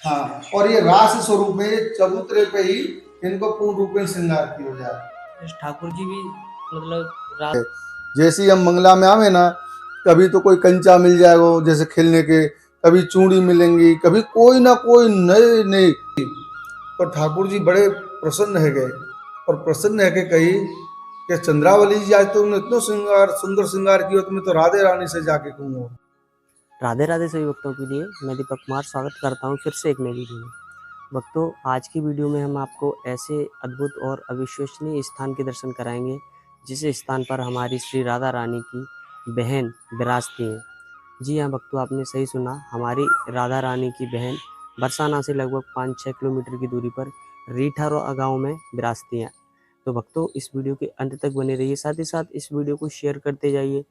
हाँ, और ये रास स्वरूप में ये चबूतरे पे ही इनको पूर्ण रूप में श्रृंगार किया जाए। इस ठाकुर जी भी मतलब रात जैसे ही हम मंगला में आवे ना, कभी तो कोई कंचा मिल जाएगा जैसे खेलने के, कभी चूड़ी मिलेंगी, कभी कोई ना कोई नए नए। तो ठाकुर जी बड़े प्रसन्न है गए और प्रसन्न है के कही कि चंद्रावली जी आज तुमने इतना श्रृंगार सुंदर श्रृंगार किया, तुम्हें तो राधे रानी से जाके कहूँगा। राधे राधे सभी भक्तों के लिए मैं दीपक कुमार स्वागत करता हूँ फिर से एक नई वीडियो में। भक्तों, आज की वीडियो में हम आपको ऐसे अद्भुत और अविश्वसनीय स्थान के दर्शन कराएंगे जिस स्थान पर हमारी श्री राधा रानी की बहन विराजती हैं। जी हाँ भक्तों, आपने सही सुना, हमारी राधा रानी की बहन बरसाना से लगभग 5-6 किलोमीटर की दूरी पर रीठा गाँव में विराजती हैं। तो भक्तों, इस वीडियो के अंत तक बने रहिए, साथ ही साथ इस वीडियो को शेयर करते जाइए।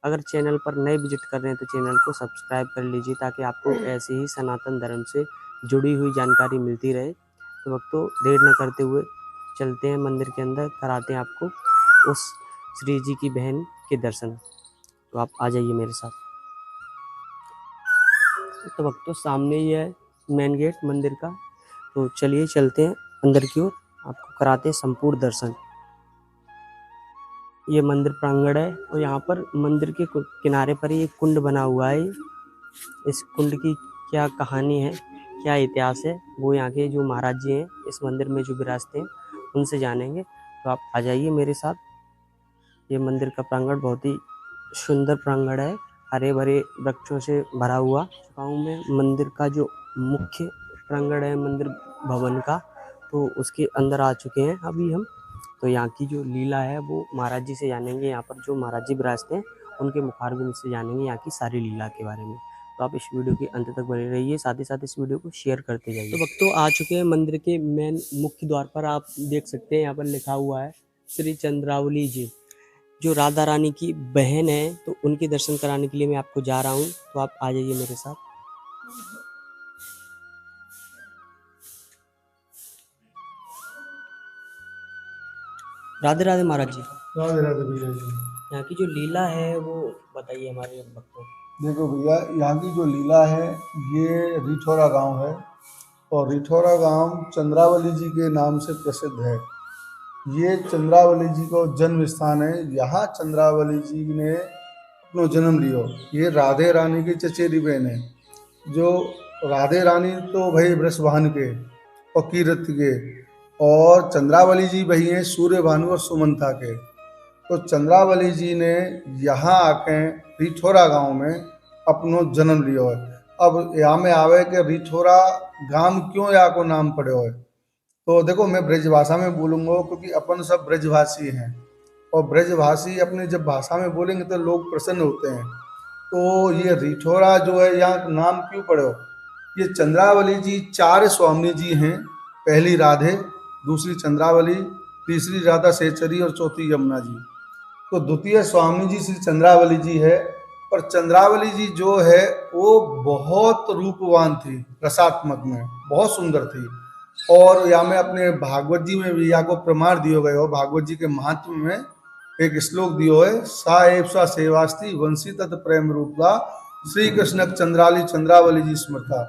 अगर चैनल पर नए विजिट कर रहे हैं तो चैनल को सब्सक्राइब कर लीजिए ताकि आपको ऐसे ही सनातन धर्म से जुड़ी हुई जानकारी मिलती रहे। तो भक्तों, देर न करते हुए चलते हैं मंदिर के अंदर, कराते हैं आपको उस श्री जी की बहन के दर्शन। तो आप आ जाइए मेरे साथ। तो भक्तों, सामने ही है मेन गेट मंदिर का, तो चलिए चलते हैं अंदर की ओर, आपको कराते हैं संपूर्ण दर्शन। ये मंदिर प्रांगण है और यहाँ पर मंदिर के किनारे पर ही एक कुंड बना हुआ है। इस कुंड की क्या कहानी है, क्या इतिहास है, वो यहाँ के जो महाराज जी हैं इस मंदिर में जो विराजते हैं उनसे जानेंगे। तो आप आ जाइए मेरे साथ। ये मंदिर का प्रांगण बहुत ही सुंदर प्रांगण है, हरे भरे वृक्षों से भरा हुआ। गाँव में मंदिर का जो मुख्य प्रांगण है मंदिर भवन का, तो उसके अंदर आ चुके हैं अभी हम। तो यहाँ की जो लीला है वो महाराज जी से जानेंगे। यहाँ पर जो महाराज जी विराजते हैं उनके मुखारबिंद से जानेंगे यहाँ की सारी लीला के बारे में। तो आप इस वीडियो के अंत तक बने रहिए, साथ ही साथ इस वीडियो को शेयर करते जाइए। तो भक्तों, आ चुके हैं मंदिर के मेन मुख्य द्वार पर। आप देख सकते हैं यहाँ पर लिखा हुआ है श्री चंद्रावली जी, जो राधा रानी की बहन है। तो उनके दर्शन कराने के लिए मैं आपको जा रहा हूँ, तो आप आ जाइए मेरे साथ। राधे राधे महाराज जी। राधे राधे भैया जी। यहाँ की जो लीला है वो बताइए हमारे भक्तों। देखो भैया, यहाँ की जो लीला है, ये रिठौरा गांव है और रिठौरा गांव चंद्रावली जी के नाम से प्रसिद्ध है। ये चंद्रावली जी का जन्म स्थान है। यहाँ चंद्रावली जी ने अपना जन्म लियो। ये राधे रानी की चचेरी बहन है। जो राधे रानी तो भाई वृषभान के और कीरत के, और चंद्रावली जी भाई हैं सूर्य भानु और सुमंथा के। तो चंद्रावली जी ने यहाँ आके रिठौरा गांव में अपनो जन्म लियो है। अब यहाँ में आवे के रिठौरा गांव क्यों यहाँ को नाम पड़े है, तो देखो मैं ब्रजभाषा में बोलूँगा क्योंकि अपन सब ब्रजभाषी हैं और ब्रजभाषी अपनी जब भाषा में बोलेंगे तो लोग प्रसन्न होते हैं। तो ये रिठौरा जो है यहाँ नाम क्यों पड़े हो, ये चंद्रावली जी 4 स्वामी जी हैं। पहली राधे, दूसरी चंद्रावली, तीसरी राधा सेचरी और चौथी यमुना जी। तो द्वितीय स्वामी जी श्री चंद्रावली जी है। पर चंद्रावली जी जो है वो बहुत रूपवान थी, रसात्मक में बहुत सुंदर थी। और यहाँ में अपने भागवत जी में भी यहाँ को प्रमाण दियो गए हो। भागवत जी के महात्म में एक श्लोक दियो है, सा एव सा सेवास्ती वंशी तत् प्रेम रूपा श्री कृष्ण चंद्राली चंद्रावली जी स्मृता।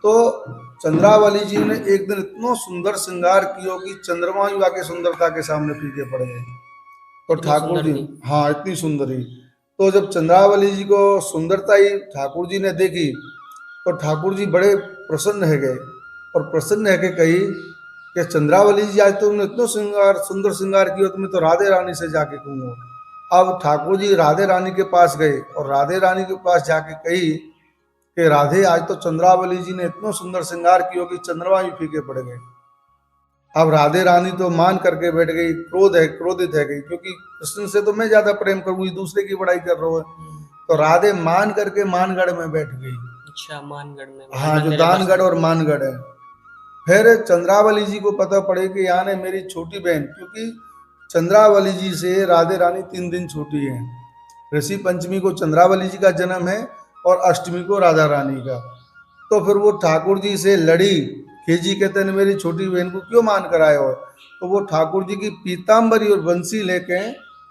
तो चंद्रावली जी ने एक दिन इतना सुंदर श्रृंगार किया कि चंद्रमा युवा के सुंदरता के सामने फीके पड़ गए। तो ठाकुर जी, हाँ इतनी सुंदरी। तो जब चंद्रावली जी को सुंदरता ही ठाकुर जी ने देखी तो ठाकुर जी बड़े प्रसन्न है गए और प्रसन्न है के कही कि चंद्रावली जी आज तुमने इतना श्रृंगार सुंदर श्रृंगार किया, तुम्हें तो राधे रानी से जाके कहूँगा। अब ठाकुर जी राधे रानी के पास गए और राधे रानी के पास जाके कही कि राधे आज तो चंद्रावली जी ने इतना सुंदर श्रृंगार किया कि चंद्रमा ही फीके पड़ गए। अब राधे रानी तो मान करके बैठ गई, क्रोधित है गई, क्योंकि कृष्ण से तो मैं ज्यादा प्रेम करूंगी, दूसरे की बड़ाई कर रहा है। तो राधे मान करके मानगढ़ में बैठ गई। अच्छा, मानगढ़ में? हाँ, जो दानगढ़ और मानगढ़ है। फिर चंद्रावली जी को पता पड़े कि यहाँ ने मेरी छोटी बहन, क्योंकि चंद्रावली जी से राधे रानी 3 दिन छोटी है। ऋषि पंचमी को चंद्रावली जी का जन्म है और अष्टमी को राधा रानी का। तो फिर वो ठाकुर जी से लड़ी कि जी कहते हैं मेरी छोटी बहन को क्यों मान कर आए हो। तो वो ठाकुर जी की पीताम्बरी और बंसी लेके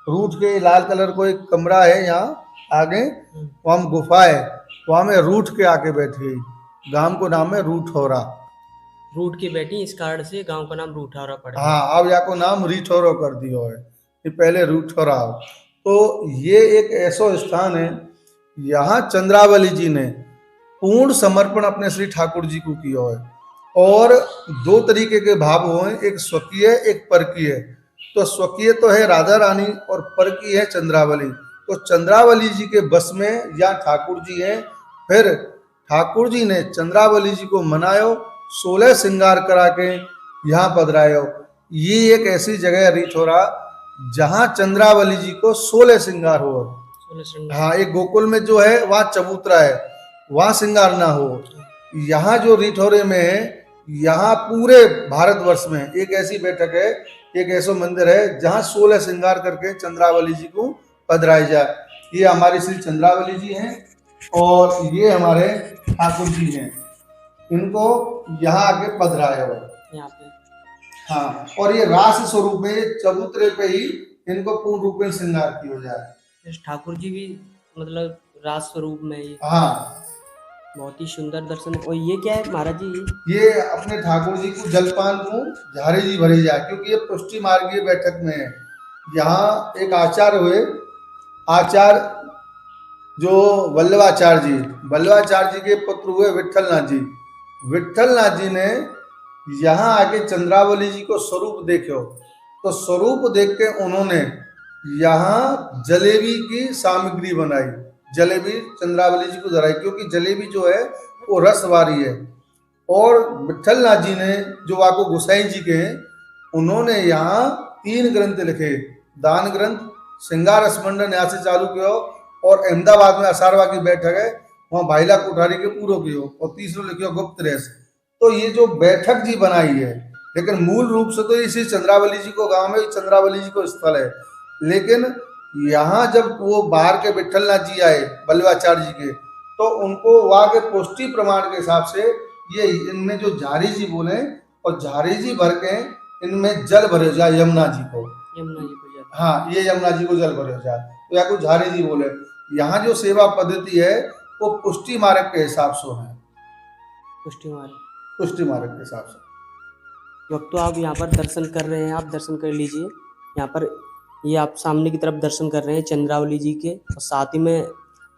रूठ के, लाल कलर को एक कमरा है यहाँ आगे, वहाँ गुफा है, वहाँ में रूठ के आके बैठ गई। गांव को नाम है रूठौरा। रूट की बेटी इस कारण से गांव का नाम रूठौरा पड़ा। हाँ, अब या को नाम रिठौरो कर दियो है, ये पहले रूठौरा हो। तो ये एक ऐसा स्थान है, यहाँ चंद्रावली जी ने पूर्ण समर्पण अपने श्री ठाकुर जी को किया है। और दो तरीके के भाव हुए, एक स्वकीय एक परकीय। तो स्वकीय तो है राधा रानी और परकीय है चंद्रावली। तो चंद्रावली जी के बस में या ठाकुर जी हैं। फिर ठाकुर जी ने चंद्रावली जी को मनायो, 16 श्रृंगार करा के यहाँ पधरायो। ये एक ऐसी जगह है रिठौरा जहाँ चंद्रावली जी को 16 श्रृंगार हो। 16 श्रृंगार। हाँ, एक गोकुल में जो है वहाँ चबूतरा है, वहाँ श्रृंगार ना हो। यहाँ जो रिठौरे में है, यहाँ पूरे भारतवर्ष में एक ऐसी बैठक है, एक ऐसा मंदिर है जहाँ 16 श्रृंगार करके चंद्रावली जी को पधराई जाए। ये हमारी श्री चंद्रावली जी हैं और ये हमारे ठाकुर जी हैं। इनको यहाँ आके पधराया हुआ है। यहाँ पे हाँ, और ये रास स्वरूप में चबूतरे पे ही इनको पूर्ण रूप में श्रृंगार किया जाए। इस ठाकुर जी भी मतलब राज स्वरूप में ही हाँ, बहुत ही सुंदर दर्शन। और ये क्या है महाराज जी? ये अपने ठाकुर जी को जलपान को झारे जी भरे जाए, क्योंकि ये पुष्टि मार्गीय बैठक में है। यहाँ एक आचार्य हुए, आचार्य जो वल्लभाचार्य जी के पुत्र हुए विठलनाथ जी। विठलनाथ जी ने यहाँ आके चंद्रावली जी को स्वरूप देखो, तो स्वरूप देख के उन्होंने यहाँ जलेबी की सामग्री बनाई, जलेबी चंद्रावली जी को धराई, क्योंकि जलेबी जो है वो रस वाली है। और विठलनाथ जी ने जो आपको गोसाई जी के हैं, उन्होंने यहाँ 3 ग्रंथ लिखे, दान ग्रंथ, श्रृंगार स्मंडन यहाँ से चालू किया, और अहमदाबाद में असारवा की बैठक है, वहाँ भाईला कोठारी के पूरो कियो, और तीसरो लिखियो गुप्त रहस्य। तो ये जो बैठक जी बनाई है, लेकिन मूल रूप से तो इसी चंद्रावली जी को गांव में चंद्रावली जी को स्थल है। लेकिन यहाँ जब वो बाहर के विठलनाथ जी आए वल्लभाचार्य जी के, तो उनको वहाँ के पुष्टि प्रमाण के हिसाब से ये इनमें जो झारी जी बोले, और झारी जी भर के इनमें जल भरे जाए यमुना जी को। यमुना जी को जाता। हाँ, ये यमुना जी को जल भरे जाए, तो या को झारी जी बोले। यहाँ जो सेवा पद्धति है वो पुष्टि मार्ग के हिसाब से है, पुष्टि मार्ग, पुष्टि मार्ग के हिसाब से। वक्त तो आप यहाँ पर दर्शन कर रहे हैं, आप दर्शन कर लीजिए। यहाँ पर ये आप सामने की तरफ दर्शन कर रहे हैं चंद्रावली जी के, और साथ ही में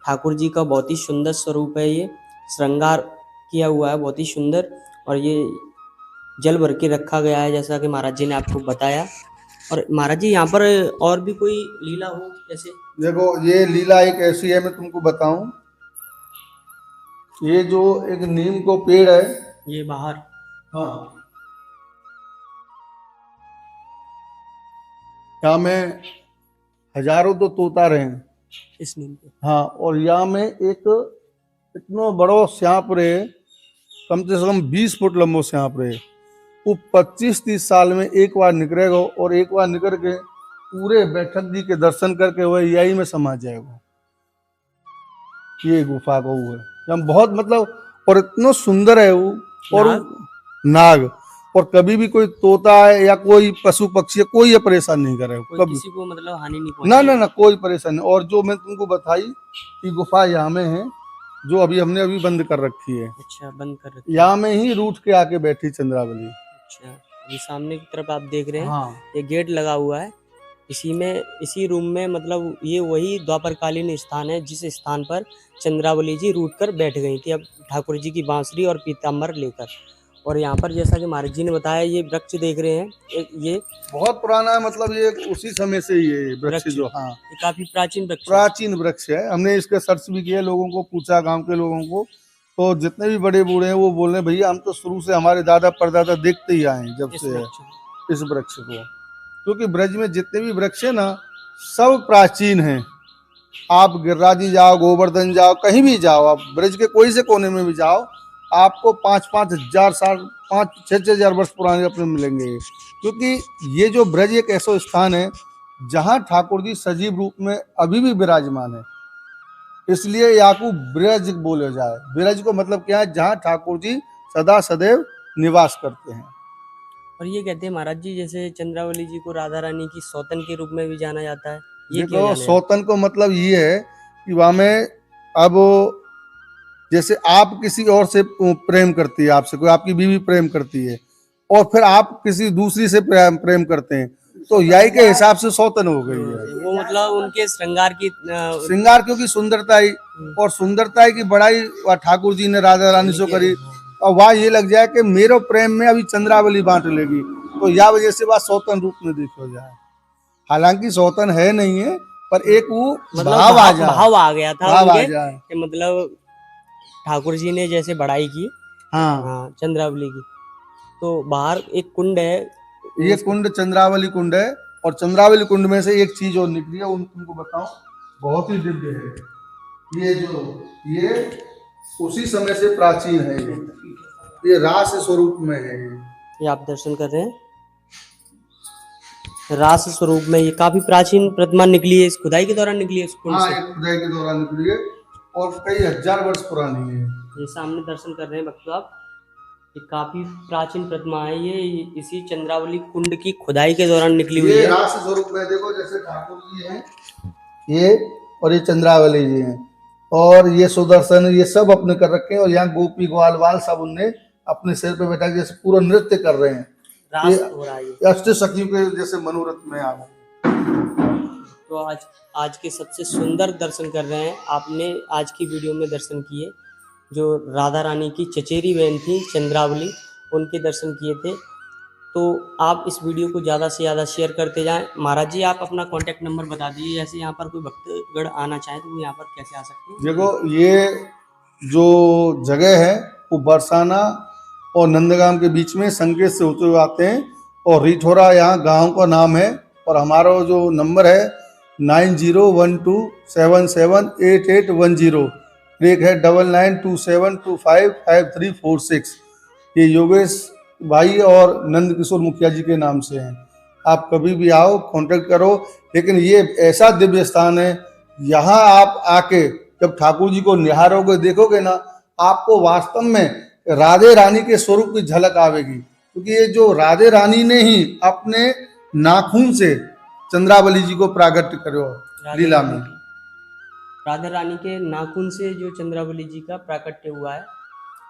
ठाकुर जी का बहुत ही सुंदर स्वरूप है। ये श्रृंगार किया हुआ है बहुत ही सुंदर, और ये जल भर के रखा गया है जैसा कि महाराज जी ने आपको बताया। और महाराज जी यहाँ पर और भी कोई लीला हो जैसे? देखो, ये लीला एक ऐसी है, मैं तुमको बताऊं। ये जो एक नीम को पेड़ है, ये बाहर, हाँ, यहाँ में हजारों तो तोता रहे हैं, इस नीम पे। हाँ, और यहाँ में एक इतना बड़ो सांप रहे, कम से कम 20 फुट लंबो सांप रहे। वो 25-30 साल में एक बार निकलेगा, और एक बार निकल के पूरे बैठक जी के दर्शन करके वह यही में समा जाएगा। ये गुफा को वो है, हम बहुत मतलब, और इतना सुंदर है वो। और नाग, और कभी भी कोई तोता है या कोई पशु पक्षी है, कोई ये परेशान नहीं करे कोई कभी, किसी को मतलब हानि नहीं ना पहुंचाएगी। ना ना, कोई परेशान नहीं। और जो मैं तुमको बताई कि गुफा यहाँ में है, जो अभी हमने अभी बंद कर रखी है, अच्छा, बंद कर रखी है। यहाँ में ही रूठ के आके बैठी चंद्रावली। अच्छा, अभी सामने की तरफ आप देख रहे हैं, हाँ, ये गेट लगा हुआ है। इसी में, इसी रूम में मतलब ये वही द्वापरकालीन स्थान है जिस स्थान पर चंद्रावली जी रूठ कर बैठ गई थी, अब ठाकुर जी की बांसुरी और पीताम्बर लेकर। और यहाँ पर जैसा कि महाराज जी ने बताया, ये वृक्ष देख रहे हैं, ये बहुत पुराना है, मतलब ये उसी समय से ही है ये वृक्ष वृक्ष, जो, हाँ, ये काफी प्राचीन वृक्ष है। प्राचीन वृक्ष है। हमने इसके सर्च भी किया, लोगों को पूछा, गांव के लोगों को, तो जितने भी बड़े बूढ़े हैं वो बोल रहे हैं भैया हम तो शुरू से हमारे दादा परदादा देखते ही आए हैं जब इस से है वृक्ष को। इस वृक्ष को। क्योंकि ब्रज में जितने भी वृक्ष है ना, सब प्राचीन हैं। आप गिरिराजी जाओ, गोवर्धन जाओ, कहीं भी जाओ, आप ब्रज के कोई से कोने में भी जाओ, आपको 5-5 हजार साल, 5-6 हजार वर्ष पुराने अपने मिलेंगे। क्योंकि ये जो ब्रज एक ऐसा स्थान है जहाँ ठाकुर जी सजीव रूप में अभी भी विराजमान है, इसलिए यहाँ को ब्रज बोला जाए। ब्रज को मतलब क्या है, जहाँ ठाकुर जी सदा सदैव निवास करते हैं। और ये कहते हैं महाराज जी, जैसे चंद्रावली जी को राधा रानी की सौतन के रूप में भी जाना जाता है, ये क्यों देखो, जाना जाता है? सौतन को मतलब ये है कि वहाँ में अब जैसे आप किसी और से प्रेम करती है, आपसे कोई आपकी बीवी प्रेम करती है और फिर आप किसी दूसरी से प्रेम करते हैं, तो यही के हिसाब से सौतन हो गई है। वो मतलब उनके श्रृंगार की श्रृंगार क्योंकि सुंदरता ही, और सुंदरता की बड़ाई वह ठाकुर जी ने राधा रानी से करी, और वहाँ ये लग जाए कि मेरे प्रेम में अभी चंद्रावली बांट लेगी, तो यह वजह से वह सौतन रूप में देखो जाए। हालांकि सौतन है नहीं है, पर एक वो मतलब भाव आ जाए, भाव आ गया था भाव आ उनके जाए। कि मतलब ठाकुर जी ने जैसे बढ़ाई की हाँ, चंद्रावली की, तो बाहर एक कुंड है, ये कुंड चंद्रावली कुंड है, और चंद्रावली कुंड में से एक चीज और निकली है, तुमको बताऊं, बहुत ही दिव्य है। ये उसी समय से प्राचीन है, ये रास स्वरूप में है। ये आप दर्शन कर रहे हैं, रास स्वरूप में ये काफी प्राचीन प्रतिमा निकली है, इस खुदाई के दौरान निकली है इस कुंड हाँ, से। एक खुदाई के दौरान निकली है और कई हजार वर्ष पुरानी है। ये सामने दर्शन कर रहे हैं भक्तों आप, ये काफी प्राचीन प्रतिमा है, ये इसी चंद्रावली कुंड की खुदाई के दौरान निकली हुई ये है। रास स्वरूप में देखो, जैसे ठाकुर जी हैं ये, और ये चंद्रावली जी हैं, और ये सुदर्शन, ये सब अपने कर रखे हैं, और यहाँ गोपी ग्वाल वाल सब उनने अपने सिर पे बैठा के जैसे पूरा नृत्य कर रहे हैं। रास हो रहा है ये। अष्ट सखियों के जैसे मनोरथ में आ गए। तो आज के सबसे सुंदर दर्शन कर रहे हैं आपने, आज की वीडियो में दर्शन किए, जो राधा रानी की चचेरी बहन थी चंद्रावली, उनके दर्शन किए थे। तो आप इस वीडियो को ज़्यादा से ज़्यादा शेयर करते जाएं। महाराज जी, आप अपना कॉन्टैक्ट नंबर बता दीजिए, जैसे यहाँ पर कोई भक्तगण आना चाहे तो वो यहाँ पर कैसे आ सकते हैं। देखो, ये जो जगह है वो बरसाना और नंदगाम के बीच में संकेत से होते हुए आते हैं, और रिठौरा यहाँ गांव का नाम है, और हमारा जो नंबर है 9012778810, एक है 9927255346। ये योगेश भाई और नंद किशोर मुखिया जी के नाम से हैं। आप कभी भी आओ, कांटेक्ट करो। लेकिन ये ऐसा दिव्य स्थान है, यहाँ आप आके जब ठाकुर जी को निहारोगे, देखोगे ना, आपको वास्तव में राधे रानी के स्वरूप की झलक आवेगी, क्योंकि ये जो राधे रानी ने ही अपने नाखून से चंद्रावली जी को प्रागट्य करो लीला में। राधा रानी के नाखून से जो चंद्रावली जी का प्राकट्य हुआ है,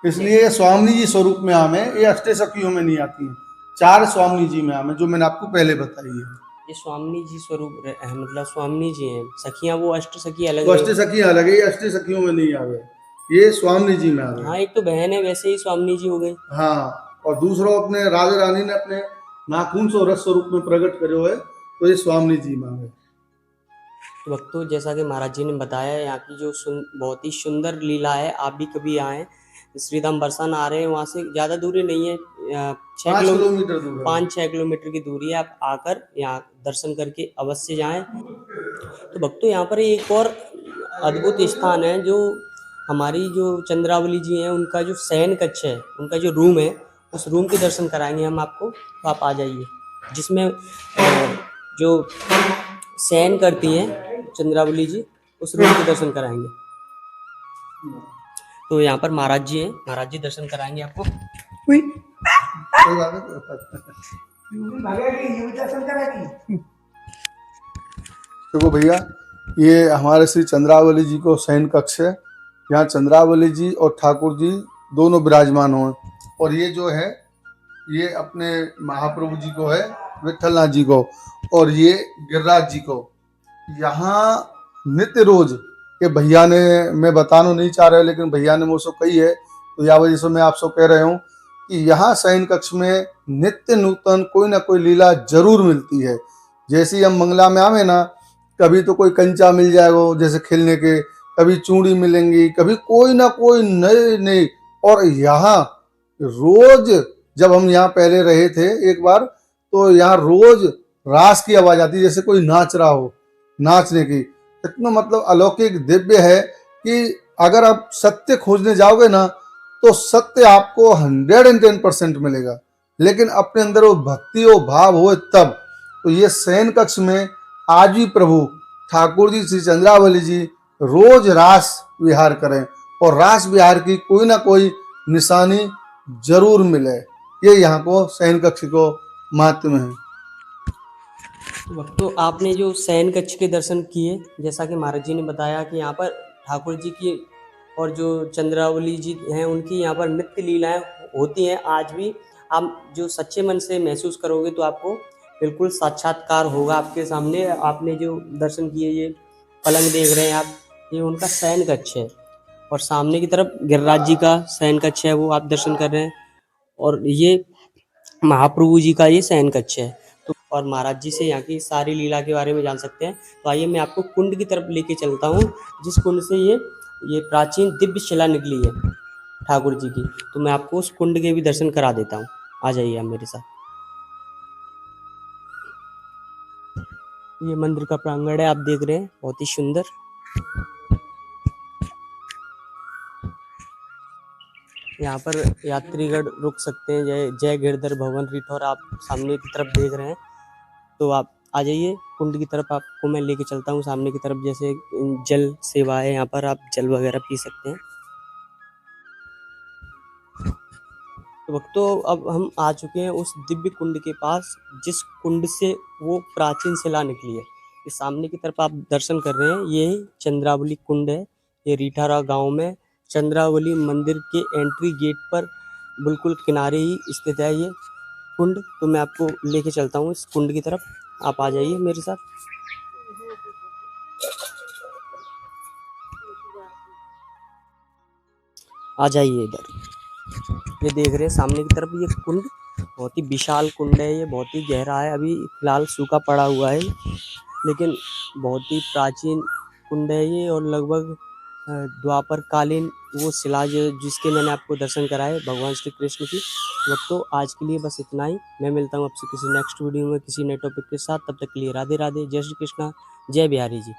इसलिए स्वामी जी स्वरूप में आम है, ये अष्ट सखियों में नहीं आती है, 4 स्वामी जी में आम है, जो मैंने आपको पहले बताई है। ये स्वामी जी स्वरूप है, मतलब स्वामी जी हैं, सखियां वो अष्ट सखी अलग तो है। अष्ट सखियां अलग है, ये अष्ट सखियों में नहीं आवे, ये स्वामी जी में आवे। हाँ, एक तो बहन है, वैसे ही स्वामी जी हो गई। हाँ, और दूसरा अपने राधा रानी ने अपने नाखून से रस स्वरूप में प्रकट करो है, तो ये स्वामी जी में आवे। तो भक्तों, जैसा कि महाराज जी ने बताया, यहाँ की जो बहुत ही सुंदर लीला है, आप भी कभी आए, श्रीधाम बरसाना आ रहे हैं, वहाँ से ज़्यादा दूरी नहीं है, 5 किलोमीटर दूर है। 5-6 किलोमीटर की दूरी है। आप आकर यहाँ दर्शन करके अवश्य जाएं। तो भक्तों, यहाँ पर एक और अद्भुत स्थान है, जो हमारी जो चंद्रावली जी हैं, उनका जो शयन कक्ष है, उनका जो रूम है, उस रूम के दर्शन कराएंगे हम आपको। तो आप आ जाइए, जिसमें जो शयन करती हैं चंद्रावली जी, उस रूम के दर्शन कराएंगे। तो यहाँ पर महाराज जी हैं, महाराज जी दर्शन कराएंगे आपको। देखो भैया, ये हमारे श्री चंद्रावली जी को शयन कक्ष है, यहाँ चंद्रावली जी और ठाकुर जी दोनों विराजमान हो, और ये जो है ये अपने महाप्रभु जी को है, विठलनाथ जी को, और ये गिरिराज जी को। यहाँ नित्य रोज, ये भैया ने, मैं बताना नहीं चाह रहा, लेकिन भैया ने मुझसे कही है, तो या वजह से मैं आपसे कह रहा हूँ कि यहाँ शयन कक्ष में नित्य नूतन कोई ना कोई लीला जरूर मिलती है। जैसे हम मंगला में आवे ना, कभी तो कोई कंचा मिल जाएगा जैसे खेलने के, कभी चूड़ी मिलेंगी, कभी कोई ना कोई नए नए। और यहाँ रोज, जब हम यहाँ पहले रहे थे एक बार, तो यहाँ रोज रास की आवाज आती, जैसे कोई नाच रहा हो, नाचने की। इतना मतलब अलौकिक दिव्य है कि अगर आप सत्य खोजने जाओगे ना, तो सत्य आपको 110% मिलेगा, लेकिन अपने अंदर वो भक्ति वो भाव हो तब। तो ये शयन कक्ष में आज भी प्रभु ठाकुर जी श्री चंद्रावली जी रोज रास विहार करें, और रास विहार की कोई ना कोई निशानी जरूर मिले। ये यहाँ को शयन कक्ष को महात्म्य है। तो आपने जो शयन कक्ष के दर्शन किए, जैसा कि महाराज जी ने बताया कि यहाँ पर ठाकुर जी की और जो चंद्रावली जी हैं उनकी यहाँ पर नित्य लीलाएं होती हैं आज भी। आप जो सच्चे मन से महसूस करोगे तो आपको बिल्कुल साक्षात्कार होगा आपके सामने। आपने जो दर्शन किए, ये पलंग देख रहे हैं आप, ये उनका शयन कक्ष है और सामने की तरफ गिरिराज जी का शयन कक्ष है, वो आप दर्शन कर रहे हैं। और ये महाप्रभु जी का ये शयन कक्ष है। तो और महाराज जी से यहाँ की सारी लीला के बारे में जान सकते हैं। तो आइए मैं आपको कुंड की तरफ लेके चलता हूँ, जिस कुंड से ये प्राचीन दिव्य शिला निकली है ठाकुर जी की। तो मैं आपको उस कुंड के भी दर्शन करा देता हूँ। आ जाइए आप मेरे साथ। ये मंदिर का प्रांगण है, आप देख रहे हैं, बहुत ही सुंदर। यहाँ पर यात्रीगण रुक सकते हैं। जय गिरधर भवन रिठौर आप सामने की तरफ देख रहे हैं। तो आप आ जाइए कुंड की तरफ, आपको मैं लेके चलता हूँ सामने की तरफ। जैसे जल सेवा है यहाँ पर, आप जल वगैरह पी सकते हैं। तो भक्तों, अब हम आ चुके हैं उस दिव्य कुंड के पास, जिस कुंड से वो प्राचीन शिला निकली है। ये सामने की तरफ आप दर्शन कर रहे हैं, ये चंद्रावली कुंड है। ये रिठारा गांव में चंद्रावली मंदिर के एंट्री गेट पर बिल्कुल किनारे ही स्थित है ये कुंड। तो मैं आपको लेके चलता हूँ इस कुंड की तरफ, आप आ जाइए मेरे साथ। आ जाइए इधर। ये देख रहे हैं सामने की तरफ, ये कुंड बहुत ही विशाल कुंड है। ये बहुत ही गहरा है, अभी फिलहाल सूखा पड़ा हुआ है, लेकिन बहुत ही प्राचीन कुंड है ये। और लगभग द्वापर कालीन वो शिला जिसके मैंने आपको दर्शन कराए भगवान श्री कृष्ण की। तो आज के लिए बस इतना ही। मैं मिलता हूँ आपसे किसी नेक्स्ट वीडियो में किसी नए टॉपिक के साथ। तब तक के लिए राधे राधे, जय श्री कृष्णा, जय बिहारी जी।